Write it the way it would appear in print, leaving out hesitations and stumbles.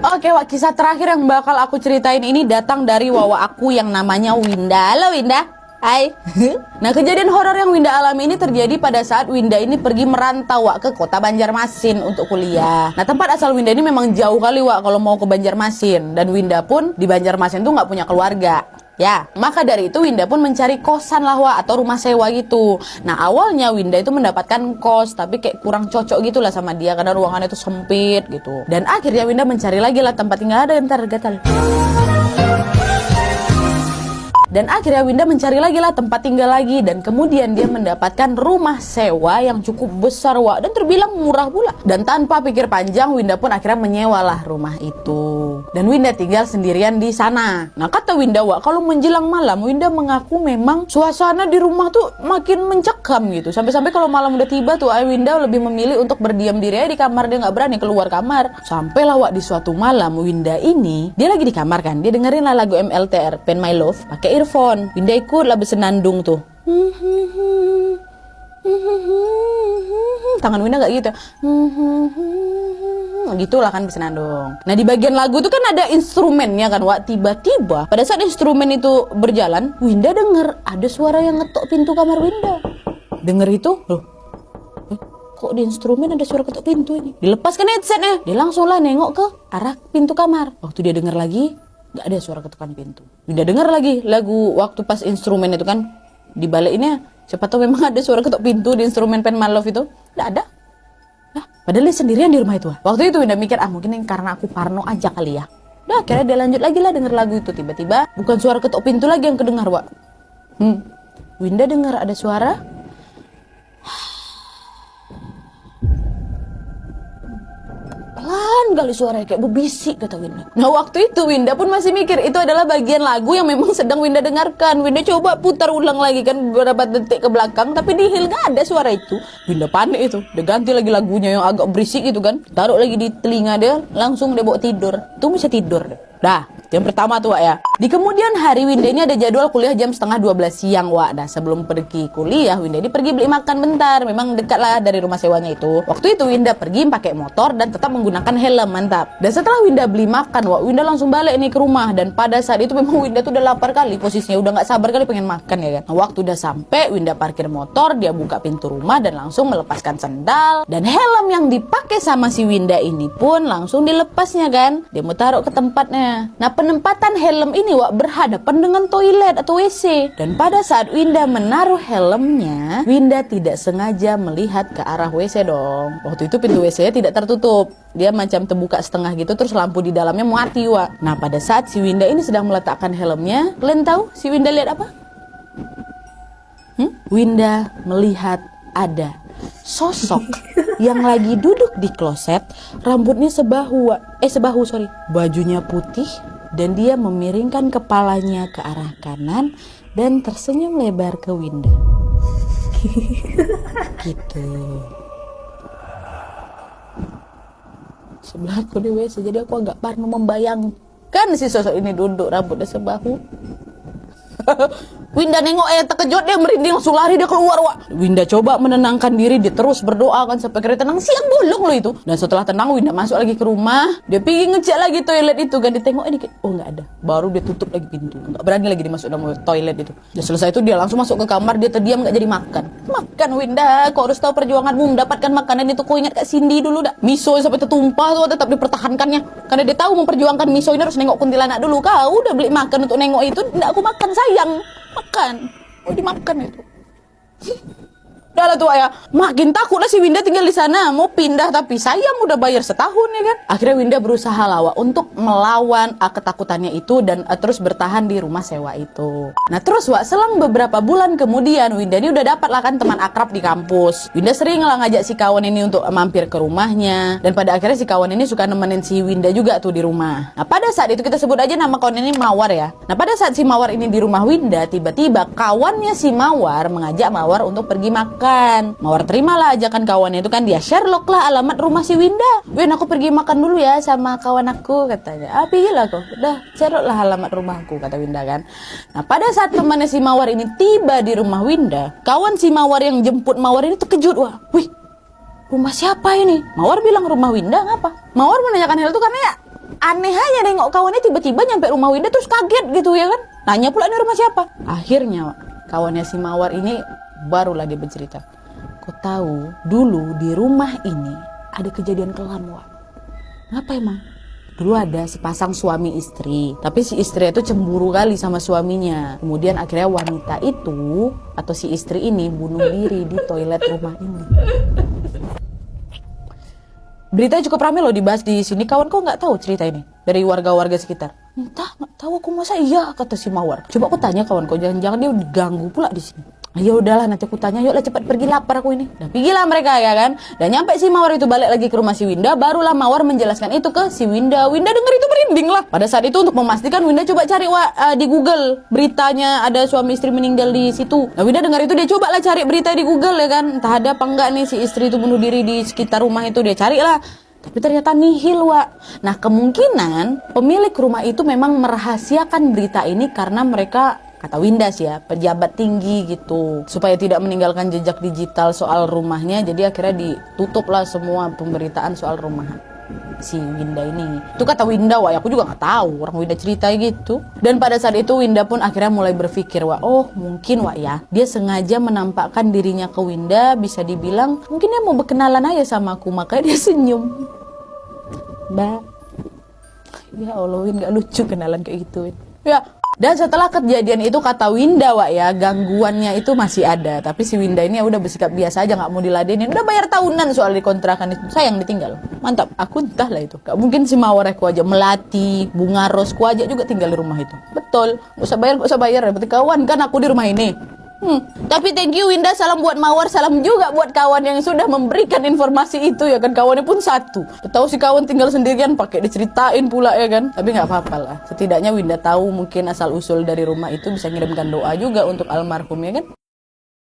Oke, Wak, kisah terakhir yang bakal aku ceritain ini datang dari wawa aku yang namanya Winda. Halo Winda. Hai. Nah, kejadian horor yang Winda alami ini terjadi pada saat Winda ini pergi merantau, Wak, ke kota Banjarmasin untuk kuliah. Nah, tempat asal Winda ini memang jauh kali, Wak, kalau mau ke Banjarmasin. Dan Winda pun di Banjarmasin tuh nggak punya keluarga. Ya, maka dari itu Winda pun mencari kosan lah, Wak, atau rumah sewa gitu. Nah, awalnya Winda itu mendapatkan kos, tapi kayak kurang cocok gitu lah sama dia karena ruangannya itu sempit gitu. Dan akhirnya Winda mencari lagi lah tempat tinggal. Ada ntar gatal. Dan akhirnya Winda mencari lagi lah tempat tinggal lagi. Dan kemudian dia mendapatkan rumah sewa yang cukup besar, Wak, dan terbilang murah pula. Dan tanpa pikir panjang, Winda pun akhirnya menyewalah rumah itu. Dan Winda tinggal sendirian di sana. Nah, kata Winda, Wak, kalau menjelang malam Winda mengaku memang suasana di rumah tuh makin mencekam gitu. Sampai-sampai kalau malam udah tiba tuh Winda lebih memilih untuk berdiam diri aja di kamar. Dia nggak berani keluar kamar. Sampailah, Wak, di suatu malam Winda ini, dia lagi di kamar kan, dia dengerin lah lagu MLTR, Pen My Love, pakai earphone. Winda ikut lah bersenandung tuh. Tangan Winda gak gitu. Gitulah kan bersenandung. Nah, di bagian lagu tuh kan ada instrumennya kan, Wak. Tiba-tiba pada saat instrumen itu berjalan, Winda denger ada suara yang ngetok pintu kamar Winda. Denger itu, loh, kok di instrumen ada suara ketok pintu ini? Dilepaskan headsetnya. Dia langsung lah nengok ke arah pintu kamar. Waktu dia denger lagi, gak ada suara ketukan pintu. Winda denger lagi lagu waktu pas instrumen itu kan dibaliknya. Siapa tahu memang ada suara ketok pintu di instrumen Pen My Love itu. Gak ada. Nah, padahal dia sendirian di rumah itu. Waktu itu Winda mikir, mungkin ini karena aku parno aja kali ya. Udah, akhirnya dia lanjut lagi lah denger lagu itu. Tiba-tiba bukan suara ketok pintu lagi yang kedengar, Wak. Winda dengar ada suara pelan kali suaranya kayak berbisik, kata Winda. Nah, waktu itu Winda pun masih mikir itu adalah bagian lagu yang memang sedang Winda dengarkan. Winda coba putar ulang lagi kan beberapa detik ke belakang, tapi di hill gak ada suara itu. Winda panik itu. Dia ganti lagi lagunya yang agak berisik gitu kan. Taruh lagi di telinga dia, langsung dia bawa tidur. Itu bisa tidur deh. Dah, yang pertama tuh, Wak, ya. Di kemudian hari Winda ini ada jadwal kuliah jam 11:30 siang, Wak. Nah, sebelum pergi kuliah, Winda ini pergi beli makan bentar. Memang dekat lah dari rumah sewanya itu. Waktu itu Winda pergi pakai motor dan tetap menggunakan helm, mantap. Dan setelah Winda beli makan, Wak, Winda langsung balik nih ke rumah. Dan pada saat itu memang Winda tuh udah lapar kali posisinya, udah nggak sabar kali pengen makan ya kan. Nah, waktu udah sampai, Winda parkir motor, dia buka pintu rumah dan langsung melepaskan sendal. Dan helm yang dipakai sama si Winda ini pun langsung dilepasnya kan. Dia mau taruh ke tempatnya. Nah, penempatan helm ini, Wak, berhadapan dengan toilet atau WC. Dan pada saat Winda menaruh helmnya, Winda tidak sengaja melihat ke arah WC dong. Waktu itu pintu WC-nya tidak tertutup. Dia macam terbuka setengah gitu, terus lampu di dalamnya mati, Wak. Nah, pada saat si Winda ini sedang meletakkan helmnya, kalian tahu si Winda lihat apa? Winda melihat ada sosok yang lagi duduk di kloset, rambutnya sebahu, bajunya putih, dan dia memiringkan kepalanya ke arah kanan dan tersenyum lebar ke Winda. Gitu. Sebelah aku di WC, jadi aku agak parno membayangkan si sosok ini duduk rambutnya sebahu. Winda nengok terkejut, dia merinding langsung lari dia keluar, Wak. Winda coba menenangkan diri, dia terus berdoa kan sampai kira tenang. Siang bolong loh itu. Dan setelah tenang, Winda masuk lagi ke rumah. Dia pergi ngecek lagi toilet itu kan, ditengok dikit, oh nggak ada. Baru dia tutup lagi pintu, nggak berani lagi dimasuk dalam toilet itu. Dan selesai itu dia langsung masuk ke kamar, dia terdiam nggak jadi makan. Makan, Winda, kau harus tahu perjuanganmu mendapatkan makanan itu. Kau ingat Kak Cindy dulu dah, miso sampai tertumpah tuh tetap dipertahankannya. Karena dia tahu memperjuangkan miso ini harus nengok kuntilanak dulu. Kau udah beli makan untuk nengok itu, nggak aku makan, sayang. Makan, mau dimakan itu. Udah lah tuh ya, makin takut lah si Winda tinggal di sana, mau pindah tapi sayang udah bayar setahun ya kan. Akhirnya Winda berusaha lah, Wak, untuk melawan ketakutannya itu dan terus bertahan di rumah sewa itu. Nah terus, Wak, selang beberapa bulan kemudian Winda ini udah dapat lah kan teman akrab di kampus. Winda sering lah ngajak si kawan ini untuk mampir ke rumahnya, dan pada akhirnya si kawan ini suka nemenin si Winda juga tuh di rumah. Nah pada saat itu kita sebut aja nama kawan ini Mawar ya. Nah pada saat si Mawar ini di rumah Winda, tiba-tiba kawannya si Mawar mengajak Mawar untuk pergi makan. Mawar terimalah ajakan kawannya itu kan, dia Sherlock lah alamat rumah si Winda. Win, aku pergi makan dulu ya sama kawan aku, katanya. Pergilah kok, udah Sherlock lah alamat rumahku, kata Winda kan. Nah pada saat temannya si Mawar ini tiba di rumah Winda, kawan si Mawar yang jemput Mawar ini terkejut. Wah, wih, rumah siapa ini? Mawar bilang rumah Winda, ngapa? Mawar menanyakan hal itu karena ya aneh aja nengok kawannya tiba-tiba nyampe rumah Winda terus kaget gitu ya kan. Nanya pula ini rumah siapa. Akhirnya kawannya si Mawar ini barulah dia bercerita. Kau tahu dulu di rumah ini ada kejadian kelam, Wak. Apa emang? Dulu ada sepasang suami istri, tapi si istri itu cemburu kali sama suaminya. Kemudian akhirnya wanita itu atau si istri ini bunuh diri di toilet rumah ini. Beritanya cukup ramai loh dibahas di sini. Kawan kau nggak tahu cerita ini dari warga-warga sekitar? Entah, nggak tahu aku, masa iya, kata si Mawar. Coba aku tanya kawan kau, jangan-jangan dia diganggu pula di sini. Ya udahlah, nanti aku tanya, yuklah cepat pergi, lapar aku ini. Dan pergilah mereka ya kan. Dan nyampe si Mawar itu balik lagi ke rumah si Winda, barulah Mawar menjelaskan itu ke si Winda. Winda denger itu merinding lah. Pada saat itu untuk memastikan Winda coba cari di Google beritanya ada suami istri meninggal di situ. Nah Winda dengar itu dia coba lah cari berita di Google ya kan. Entah ada apa enggak nih si istri itu bunuh diri di sekitar rumah itu, dia carilah. Tapi ternyata nihil, Wak. Nah kemungkinan pemilik rumah itu memang merahasiakan berita ini karena mereka, kata Winda sih ya, pejabat tinggi gitu, supaya tidak meninggalkan jejak digital soal rumahnya. Jadi akhirnya ditutuplah semua pemberitaan soal rumah si Winda ini. Itu kata Winda, Wak. Aku juga nggak tahu, orang Winda cerita gitu. Dan pada saat itu Winda pun akhirnya mulai berpikir, Wak, oh mungkin, Wak ya, dia sengaja menampakkan dirinya ke Winda, bisa dibilang mungkin dia mau berkenalan aja sama aku, makanya dia senyum. Mbak, ya Allah, Win, gak lucu kenalan kayak gitu, Win. Ya. Dan setelah kejadian itu kata Winda, Wak ya, gangguannya itu masih ada. Tapi si Winda ini ya udah bersikap biasa aja, gak mau diladenin. Udah bayar tahunan soal dikontrakan itu. Sayang ditinggal. Mantap. Aku entahlah itu. Gak mungkin si Mawar aku aja, Melati, Bunga Ros ku aja juga tinggal di rumah itu. Betul. Gak usah bayar. Berarti kawan kan aku di rumah ini. Tapi thank you Winda, salam buat Mawar, salam juga buat kawan yang sudah memberikan informasi itu ya kan. Kawannya pun satu. Tahu si kawan tinggal sendirian pakai diceritain pula ya kan. Tapi nggak apa-apa lah. Setidaknya Winda tahu mungkin asal usul dari rumah itu bisa ngirimkan doa juga untuk almarhum ya kan.